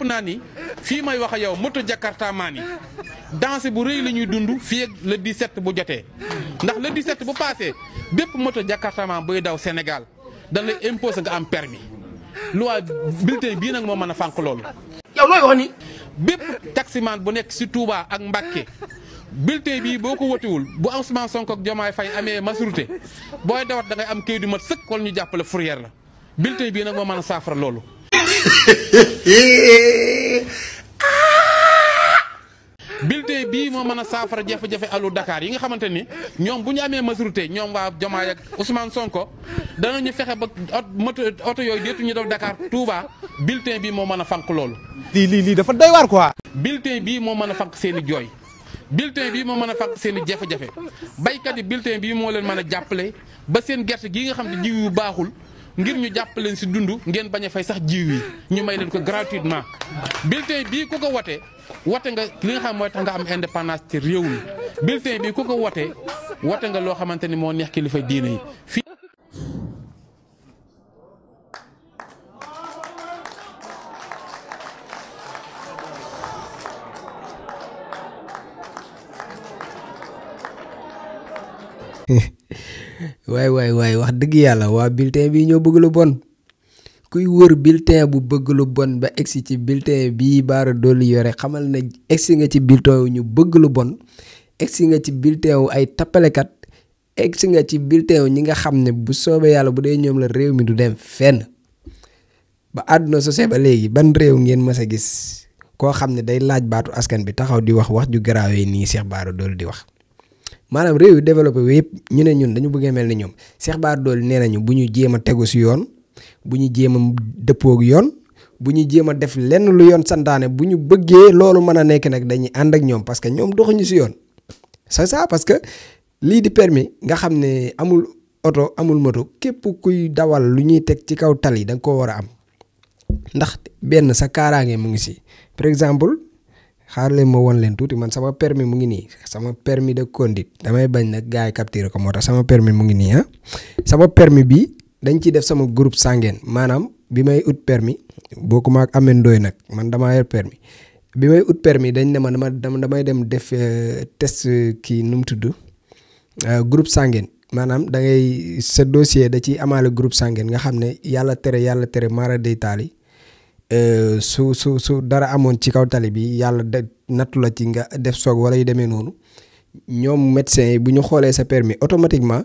jàpp naa ni fii may wax ak yow moto Jakarta maan yi danse bu rëy la ñuy dund fii ak le 17 bu jotee ndax le 17 bu passé bépp moto Jakarta maan buy daw Sénégal dañ lay imposer nga am permis loi bulletin bii nag moo mën a fànq loolu. yow looy wax ni. bépp taximan bu nekk si Touba ak Mbacké bulletin bii boo ko watiwul bu Ousmane Sonko ak Diomaye Faye amee majorité booy dawat da ngay am kayit du mat sëkk wala ñu jàppale fourrière la bulletin bii nag moo mën a saafara loolu. bulletin bii moo mën a saafara jafe-jafe alu Dakar yi nga xamante ni ñoom bu ñu amee majorité ñoom waa Diomaye ak Ousmane Sonko danañu fexe ba oto yooyu déetu ñu def Dakar Touba bulletin bii moo mën a fànq loolu. lii dafa doy waar quoi. bulletin bii moo mën a fànq seen i jooy bulletin bii moo mën a fànq seen i jafe-jafe baykat yi bulletin bii moo leen mën a jàppale ba seen gerte gii nga xam ne jiw yu baaxul ngir ñu jàppaleen si dund ngeen bañ a fay sax jiw yi ñu may leen ko gratuitement bulletin bii ku ko wote nga li nga xam mooy tax nga am indépendance ci réew mi bulletin bii ku ko wote nga loo xamante ni moo neex kilifa diine yi fii. waay wax dëgg yàlla waa bulletin bi ñoo bëgg lu bon kuy wër bulletin bu bëgg lu bon ba egsi ci bulletin bii Bara Dolly yore xamal ne egsi nga ci bulletin wu ñu bëgg lu bon egsi nga ci bulletin wu ay tappalekat egsi nga ci bulletin wu ñi nga xam ne bu soobee yàlla bu dee ñoom la réew mi du dem fenn ba àdduna sosé ba léegi ban réew ngeen mës a gis koo xam ne day laaj baatu askan bi taxaw di wax ju garaawee nii Cheikh Bara Dolly di wax. maanaam réew yu développé yëpp ñu ne ñun dañu bëggee mel ni ñoom Cheikh Bara Dolly nee nañu bu ñu jéem a tegu si yoon bu ñu jéem a dëppoog yoon bu ñu jéem a def lenn lu yoon santaane bu ñu bëggee loolu mën a nekk nag dañuy ànd ak ñoom parce que ñoom doxuñu si yoon. c'est ça parce que lii di permis nga xam ne amul oto amul moto képp kuy dawal lu ñuy teg ci kaw tali da nga koo war a am ndax benn sa kaaraange mu ngi si par exemple. xaar leen ma won leen tuuti man sama permis mu ngi nii sama permis de conduite damay bañ nag gars yi capturé ko moo tax sama permis mu ngi nii sama permis bi dañ ciy def sama groupe sanguin maanaam bi may ut permis bokkuma ak amendooy nag man damaa yor permis bi may ut permis dañ ne ma damay dem def test kii nu mu tudd groupe sanguin maanaam da ngay sa dossier da ciy amaale groupe sanguin nga xam ne yàlla tere mara day taali su dara amoon ci kaw tali bi yàlla nattu la ci nga def soog wala yu demee noonu ñoom médecins yi bu ñu xoolee sa permis automatiquement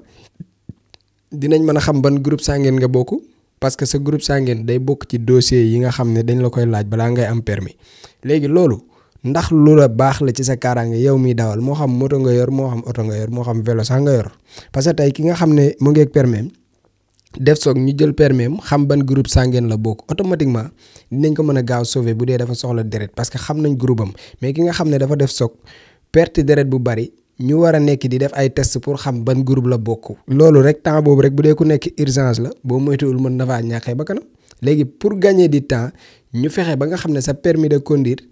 dinañ mën a xam ban groupe sanguin nga bokk parce que sa groupe sanguin day bokk ci dossier yi nga xam ne dañ la koy laaj balaa ngay am permis léegi loolu ndax lu la baax la ci sa kaaraange yow miy dawal moo xam moto nga yor moo xam oto nga yor moo xam vélo sax nga yor parce que tey ki nga xam ne mu ngi ak permis def soog ñu jël permis xam ban groupe sanguin la bokk automatiquement dinañ ko mën a gaaw sauver bu dee dafa soxla deret parce que xam nañ groupe am mais ki nga xam ne dafa def soog perte deret bu bari ñu war a nekk di def ay test pour xam ban groupe la bokk. loolu rek temps boobu rek bu dee ku nekk urgence la boo moytuwul mën na faa ñàkkee ba kanam léegi pour gagner du temps ñu fexe ba nga xam ne sa permis de conduire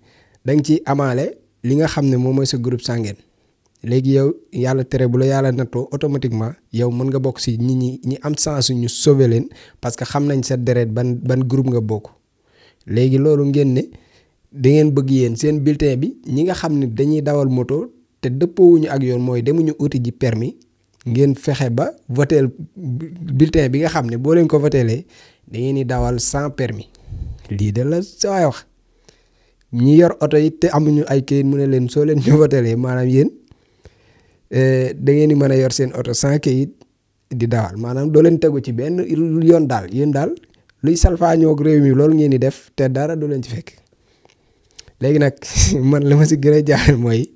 da nga ciy amaale li nga xam ne moom mooy sa groupe sanguin. léegi yow yàlla tere bu la yàlla nattoo automatiquement yow mën nga bokk si ñi am chance ñu sauver leen parce que xam nañ sa deret ban groupe nga bokk léegi loolu ngeen ne da ngeen bëgg yéen seen bulletin bi ñi nga xam ne dañuy dawal moto te dëppoowuñu ak yoon mooy demuñu uti ji permis ngeen fexe ba voteel bulletin bi nga xam ne boo leen ko voteelee da ngeen di dawal sans permis lii de la saay wax ñi yor oto yi te amuñu ay kayit mu ne leen soo leen ñu voteelee maanaam yéen da ngeen di mën a yor seen oto sans kayit di dawal maanaam doo leen tegu ci benn yoon daal yéen daal luy salfaañoo ak réew mi loolu ngeen di def te dara doo leen ci fekk léegi nag man la ma si gën a jaaxal mooy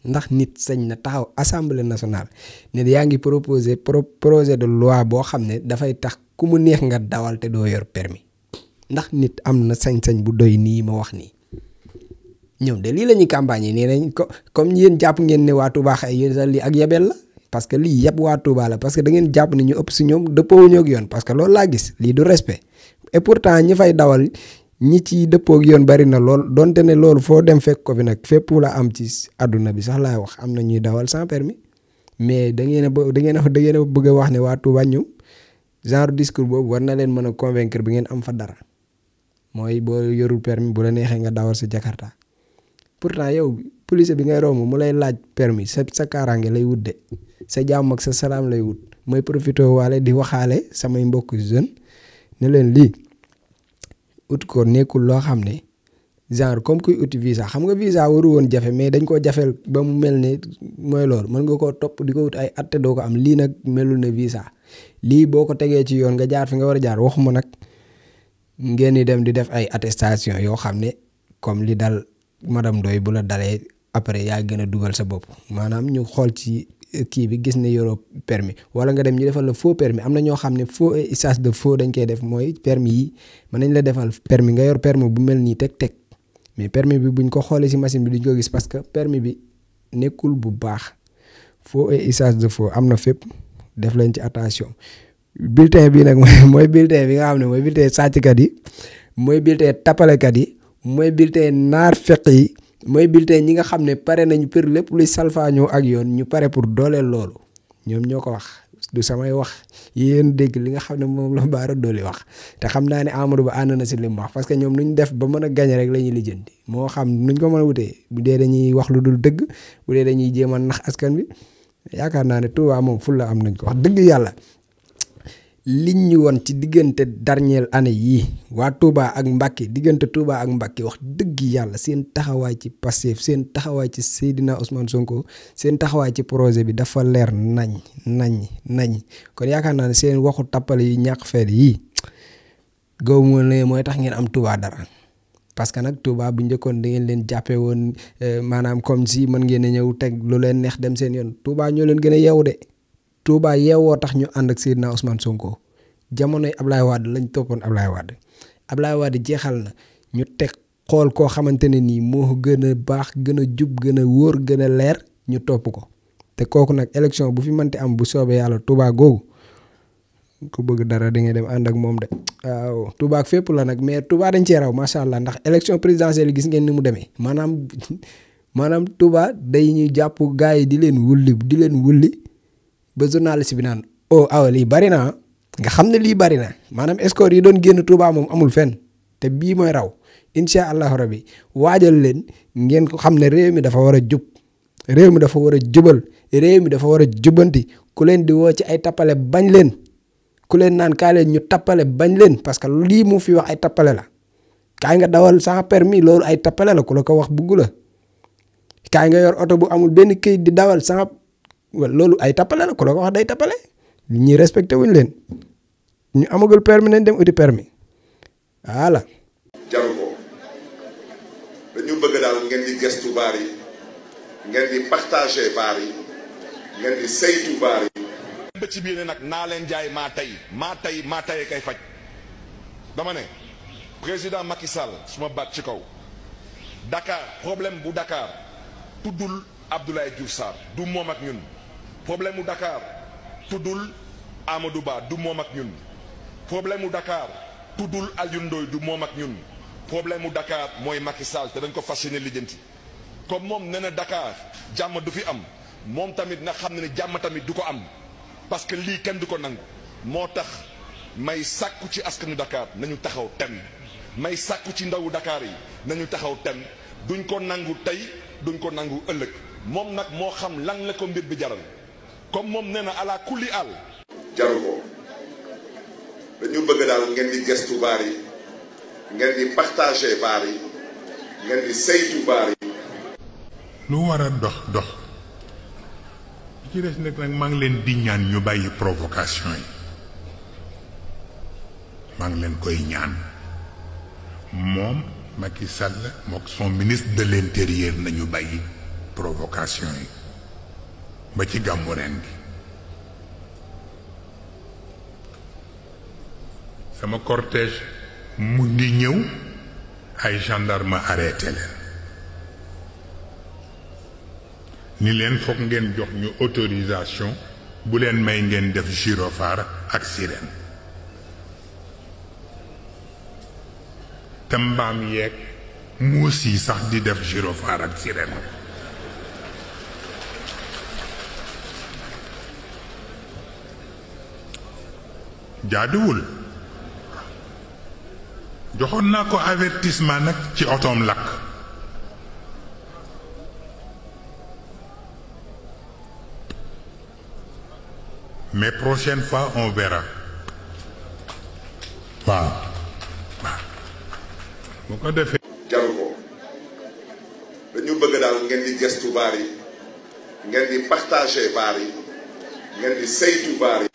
ndax nit sañ na taxaw assemblée nationale ne yaa ngi projet de loi boo xam ne dafay tax ku mu neex nga dawal te doo yor permis ndax nit am na sañ-sañ bu doy nii ma wax nii. ñoom de lii la ñuy campagne nee nañ ko comme yéen jàpp ngeen ne waa Touba xëy yéen sax lii ak yabel la parce que lii yëpp waa Touba la parce que da ngeen jàpp ne ñu ëpp si ñoom dëppoowuñu ak yoon parce que loolu laa gis lii du respect et pourtant ñi fay dawal ñi ci dëppoo ak yoon bari na lool donte ne loolu foo dem fekk ko fi nag fépp la am ci àdduna bi sax laay wax am na ñuy dawal sans permis mais da ngeen a bëgg a wax ne waa Touba ñoom genre discours boobu war na leen mën a convaincre bi ngeen am fa dara mooy boo yorul permis bu la neexee nga dawal sa Jakarta pourtant yow police bi ngay romb mu lay laaj permis sa kaaraange lay wut de sa jàmm ak sa salaam lay wut mooy profité waale di waxaale samay mbokk jeune ne leen lii ut ko nekkul loo xam ne genre comme kuy uti visa xam nga visa waru woon jafe mais dañ koo jafeel ba mu mel ne mooy loolu mën nga koo topp di ko wut ay atte doo ko am lii nag melul ne visa lii boo ko tegee ci yoon nga jaar fi nga war a jaar waxuma nag ngeen di dem di def ay attestation yoo xam ne comme li dal madame Ndoye bu la dalee après yaa gën a dugal sa bopp maanaam ñu xool ci kii bi gis ne yoroo permis wala nga dem ñu defal la faux permis am na ñoo xam ne faux et usage de faux dañ koy def mooy permis yi mën nañ la defal permis nga yor permis bu mel nii teg mais permis bi buñ ko xoolee ci machine bi duñ ko gis parce que permis bi nekkul bu baax faux et usage de faux am na fépp def leen ci attention bulletin bi nag mooy bulletin bi nga xam ne mooy bulletin sàcckat yi mooy bulletin tapalekat yi mooy bulletin naar feq yi mooy bulletin ñi nga xam ne pare nañu pour lépp luy salfaañoo ak yoon ñu pare pour dooleel loolu ñoom ñoo ko wax du samay wax yéen dégg li nga xam ne moom la Bara Dolly wax te xam naa ne Amadou Ba ànd na si li mu wax parce que ñoom nuñ def ba mën a gañe rek la ñuy lijjanti moo xam nuñ ko mën a wutee bu dee dañuy wax lu dul dëgg bu dee dañuy jéem a nax askan bi yaakaar naa ne Touba moom ful la am nañ ko wax dëgg yàlla liñ ñu woon ci diggante dernière année yii waa Touba ak Mbacké diggante Touba ak Mbacké wax dëgg yàlla seen taxawaay ci Pastef seen taxawaay ci Seydina Ousmane Sonko seen taxawaay ci projet bi dafa leer nañ kon yaakaar naa ne seen waxu tappale yi ñàkk fayda yii gaw moo ne mooy tax ngeen am Touba dara parce que nag Touba bu njëkkoon da ngeen leen jàppee woon maanaam comme si mën ngeen a ñëw teg lu leen neex dem seen yoon Touba ñoo leen gën a yeewu de Touba yeewoo tax ñu ànd ak Seydina Ousmane Sonko jamonoy Ablaye Wade lañ toppoon Ablaye Wade jeexal na ñu teg xool koo xamante ne nii moo gën a baax gën a jub gën a wóor gën a leer ñu topp ko te kooku nag élection bu fi mënti am bu soobee yàlla Touba googu ku bëgg dara da ngay dem ànd ak moom de waaw Touba ak fépp la nag mais Touba dañ cee raw macha allah ndax élection présidentielle gis ngeen ni mu demee maanaam Touba day ñu jàpp gars yi di leen wulli ba journaliste bi naan lii bari na nga xam ne lii bari na maanaam score yi doon génn Touba moom amul fenn te bii mooy raw incha allahu rabi waajal leen ngeen ko xam ne réew mi dafa war a jub réew mi dafa war a jubal réew mi dafa war a jubanti ku leen di woo ci ay tappale bañ leen ku leen naan kaa leen ñu tappale bañ leen parce que lii mu fi wax ay tappale la kaay nga dawal sans permis loolu ay tappale la ku la ko wax bugg la kaay nga yor oto bu amul benn këyit di dawal sans loolu ay tappale la ku la ko wax day tappale ñi respecté wuñ leen ñu amagul permis nañ dem uti permis voilà. jaru ko dañu bëgg daal ngeen di gëstu baar yi ngeen di partagé baar yi ngeen di saytu baar yi. ba ci biir nag naa leen jaay maa tey kay faj dama ne président Macky Sall suma baat ci kaw Dakar problème bu Dakar tuddul Abdoulaye Diouf Sarr du moom ak ñun problème mu Dakar tuddul Amadou Ba du moom ak ñun problème mu Dakar tuddul Alioune Ndoye du moom ak ñun problème mu Dakar mooy Macky Sall te dañ ko fas yéene lijjanti comme moom nee na Dakar jàmm du fi am moom tamit na xam ne jàmm tamit du ko am parce que lii kenn du ko nangu moo tax may sàkku ci askanu Dakar nañu taxaw tem may sàkku ci ndawu Dakar yi nañu taxaw tem duñ ko nangu tey duñ ko nangu ëllëg moom nag moo xam lan la ko mbir bi jaral comme moom nee na ala kulli àll. jaru ko dañu bëgg daal ngeen di gëstu baar yi ngeen di partagé baar yi ngeen di saytu baar yi. lu war a dox ci des nag maa ngi leen di ñaan ñu bàyyi provocation yi maa ngi leen koy ñaan moom Macky Sall mook son ministre de l'intérieur nañu bàyyi provocation yi ba ci gàmmu ren gi sama cortège mu ngi ñëw ay gendarme arrêté leen ni leen foog ngeen jox ñu autorisation bu leen may ngeen def gyrophare ak sirène te mbaam yeeg muus yi sax di def gyrophare ak sirène jaaduwul. joxoon naa ko avertissement nag ci otoom lakk. mais prochaine fois on verra. waaw. bu ko defee. jaru ko dañu bëgg daal ngeen di gestu VAR yi ngeen di partager VAR yi ngeen di saytu VAR yi.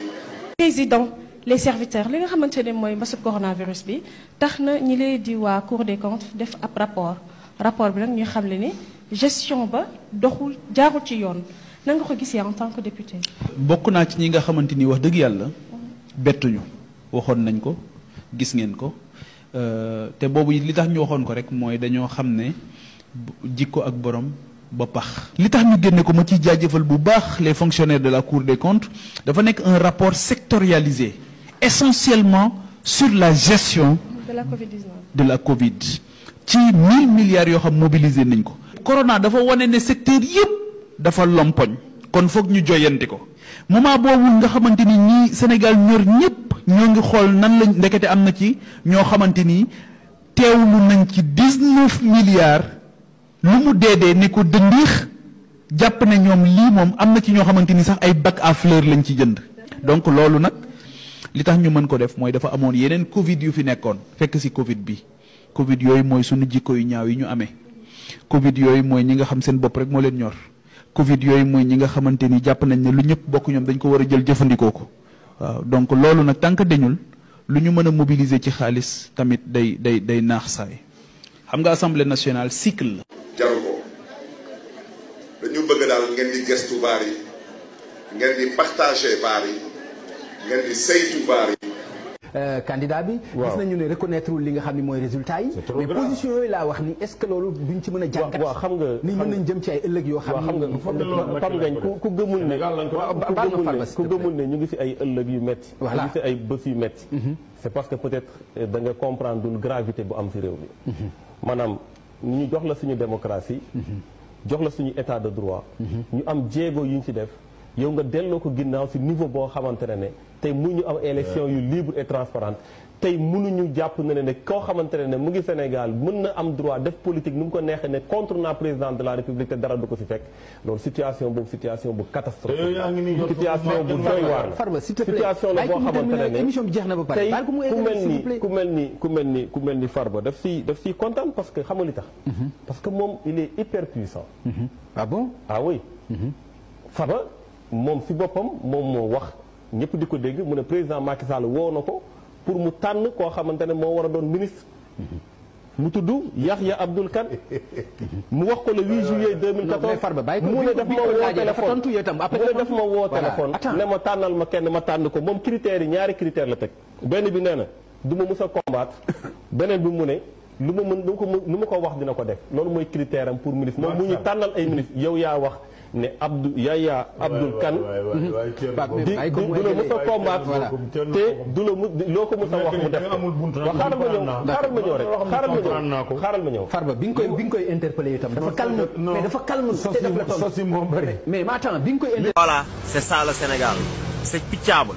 président les serviteurs li nga xamante ne mooy mbasu coronavirus bi tax na ñi lay di waa Cour des comptes def ab rapport bi nag ñuy xamle ni gestion ba doxul jaarul ci yoon na nga ko gisee en tant que député. bokk naa ci ñi nga xamante ni wax dëgg yàlla bettuñu waxoon nañ ko gis ngeen ko te boobu li tax ñu waxoon ko rek mooy dañoo xam ne jikko ak borom ba pax. li tax ñu génne ko ma ciy jaajëfal bu baax les fonctionnaires de la Cour des comptes dafa nekk un rapport sectorialisé essentiellement sur la gestion de la Covid-19 de la Covid ci 1000 milliards yoo xam mobilisé nañ ko. corona dafa wane ne secteur yëpp dafa lompoñ kon foog ñu joyanti ko moment boobu nga xamante ni ñii Sénégal ñor ñëpp ñoo ngi xool nan lañ ndekete am na ci ñoo xamante ni teewlu nañ ci 19 milliards lu mu deedee ne ko dëndiix jàpp ne ñoom lii moom am na ci ñoo xamante ni sax ay bac à fleur lañ ci jënd. donc loolu nag li tax ñu mën ko def mooy dafa amoon yeneen Covid yu fi nekkoon fekk si Covid bi Covid yooyu mooy sunu jikko yu ñaaw yi ñu amee Covid yooyu mooy ñi nga xam seen bopp rek moo leen ñor. Covid yooyu mooy ñi nga xamante ni jàpp nañ ne lu ñëpp bokk ñoom dañ ko war a jël jëfandikoo ko waaw donc loolu nag tant que dañul lu ñu mën a mobiliser ci xaalis tamit day naax saay xam nga assemblée nationale cycle la. jaru ko dañu bëgg daal ngeen di gestu VAR yi ngeen di partager VAR yi ngeen di saytu VAR yi. candidat bi. gis nañu ne reconnaître li nga xam ne mooy résultat yi. mais position yooyu laa wax ni est-ce que loolu duñ ci mën a jàngat. waaw xam nga ni mën nañ jëm ci ay ëllëg yoo xam ne. xam nga ku gëmul ne ku gëmul ne ñu ngi fi ay ëllëg yu metti ñu ngi fi ay bés yu metti c'est parce que peut-être da nga comprendre dul gravité bu am fi réew mi maanaam ñu jox la suñu démocratie jox la suñu état de droit ñu am jéego yu ñu ci def yow nga delloo ko ginnaaw ci niveau boo xamante ne tey mu ñu am élection yu libre et transparente tey mënuñu jàpp ne koo xamante ne mu ngi Sénégal mën na am droit def politique nu mu ko neexee ne contre na président de la République te dara du ko ci fekk loolu situation boobu situation bu catastrophe situation bu doy waar la situation la boo xamante ne émission bi jeex na ba pare tey ku mel ni Farba daf ciy kontaan parce que xam nga li tax parce que moom il est hyper puissant ah bon ah oui Farba moom ci boppam moom moo wax ñëpp di ko dégg mu ne président Macky Sall woo na ko pour mu tànn koo xamante ne moo war a doon ministre mu tudd Yahya Abdoul Kane mu wax ko le 8 juillet 2014 mu ne daf ma woo téléphone ne ma tànnal ma kenn ma tànn ko moom critères yi ñaari critères la teg benn bi nee na du ma mus a combattre beneen bi mu ne lu ma ko wax dina ko def loolu mooy critère am pour ministre moom mu ñu tànnal ay ministre yow yaa wax ne Yahya Abdoul Kane du la mës a combattre te du la loo ko mës a wax mu def waaw xaaral ma ñëw Farba bi nga koy interpellé itam dafa calme mais dafa calme te def la tontu mais attends bi nga koy interpellé voilà c'est ça le Sénégal c'est pitiable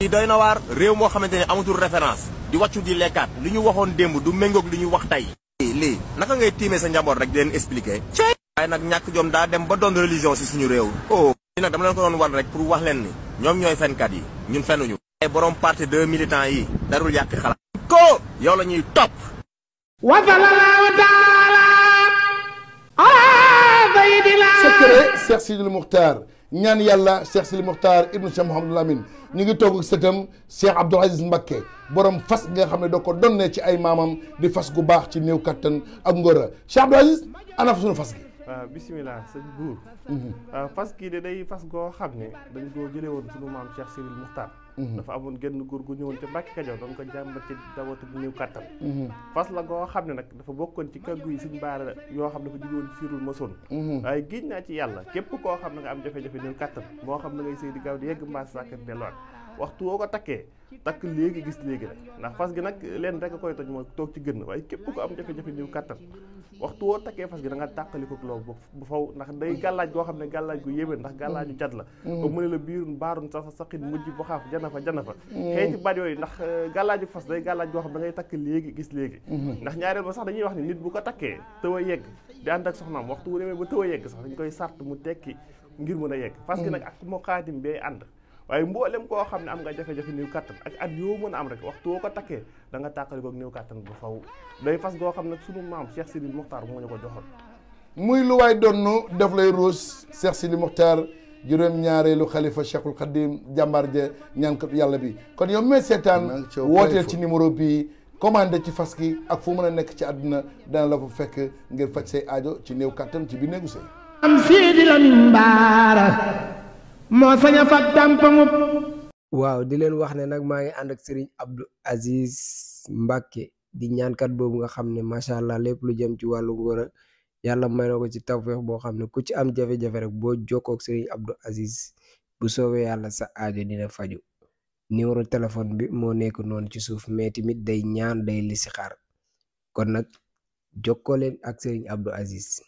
li doy na waar réew moo xamante ne amatul référence di wàccu di lekkaat li ñu waxoon démb du méngoog li ñu wax tey lii naka ngay tiimee sa njaboot rek di leen expliquer waaye nag ñàkk jom daa dem ba doon religion ci suñu réew li nag dama leen ko doon wan rek pour wax leen ni ñoom ñooy fenkat yi ñun fenuñu ay borom parti de militants yi darul yàq xalaat ko yow la ñuy topp wa sallallahu taala ala sayyidina secret Cheikh Sidil Mukhtar ñaan yàlla Cheikh Sidil Mukhtar ibnu Cheikh Mouhamadou Lamine ñu ngi toog ak sëtam Cheikh Abdoul Aziz Mbacké borom fas nga xam ne da ko donnee ci ay maamam di fas gu baax ci néew kattan ak ngóora Cheikh Abdoul Aziz ana fa suñu fas gi waaw bisimilah sëñ buur fas gi de day fas goo xam ne dañ koo jëlee woon sunu maam Cheikh Sidil Mukhtar dafa amoon genn góor gu ñëwoon te Mbàkke Kajoor doon ko jàmbat ci dawatu bu néew kattan fas la goo xam ne nag dafa bokkoon ci kàggu yi suñ baara yoo xam ne dafa jóge woon siirul masoon waaye géej naa ci yàlla képp koo xam ne nga am jafe-jafe néew kattan moo xam ne ngay sëy di gaaw di yegg mbaas sàkkat delluwaat waxtu woo ko takkee takk léegi gis léegi rek ndax fas gi nag leen rek a koy toj mooy toog ci gën waaye képp ko am jafe-jafe néew kattan waxtu woo takkee fas gi da nga tàqaliko loolu bu faw ndax day gàllaaj goo xam ne gàllaaj gu yéeme ndax gàllaaju cat la ba mu ne la biirun baarun sax saqin mujj bu xaaf jan jana fa xeeti baat yooyu ndax gàllaaju fas day gàllaaj goo xam da ngay takk léegi gis léegi ndax ñaareel ba sax dañuy wax ni nit bu ko takkee tëw a yegg di ànd ak soxnaam waxtu wu demee ba tëw a yegg sax dañ koy sart mu tekki ngir mën a yegg fas gi nag ak moo xaatim bee ànd waaye mboolem koo xam ne am nga jafe-jafe néew kattan ak at yoo mën a am rek waxtu woo ko takkee da nga tàqalikook néew kattan bu faw day fas goo xam ne sunu maam Cheikh Sidi Mokhtar moo ñu ko joxoon muy lu waay donnu def lay ruus Cheikh Sidi Mokhtar juróom-ñaareelu xalifa Cheikhul Khadim jàmbaar ja ñaankat yàlla bi kon yow mee seetaan wooteel ci numéro bi commandé ci fas gi ak fu mën a nekk ci àdduna dana la fa fekk ngir faj say aajo ci néew kattan ci bi néegu sëy am Sidi Lamine Bara moo sañ a fat tàmpaŋub waaw di leen wax ne nag maa ngi ànd ak Serigne Abdou Aziz Mbacke di ñaankat boobu nga xam ne macha allah lépp lu jëm ci wàllu ngóor yàlla may na ko ci tawfeex boo xam ne ku ci am jafe-jafe rek boo jokkoo ak Serigne Abdou Aziz bu soobee yàlla sa aajo dina faju numéro téléphone bi moo nekk noonu ci suuf mais tamit day ñaan day listixaar kon nag jokkoo leen ak Serigne Abdou Aziz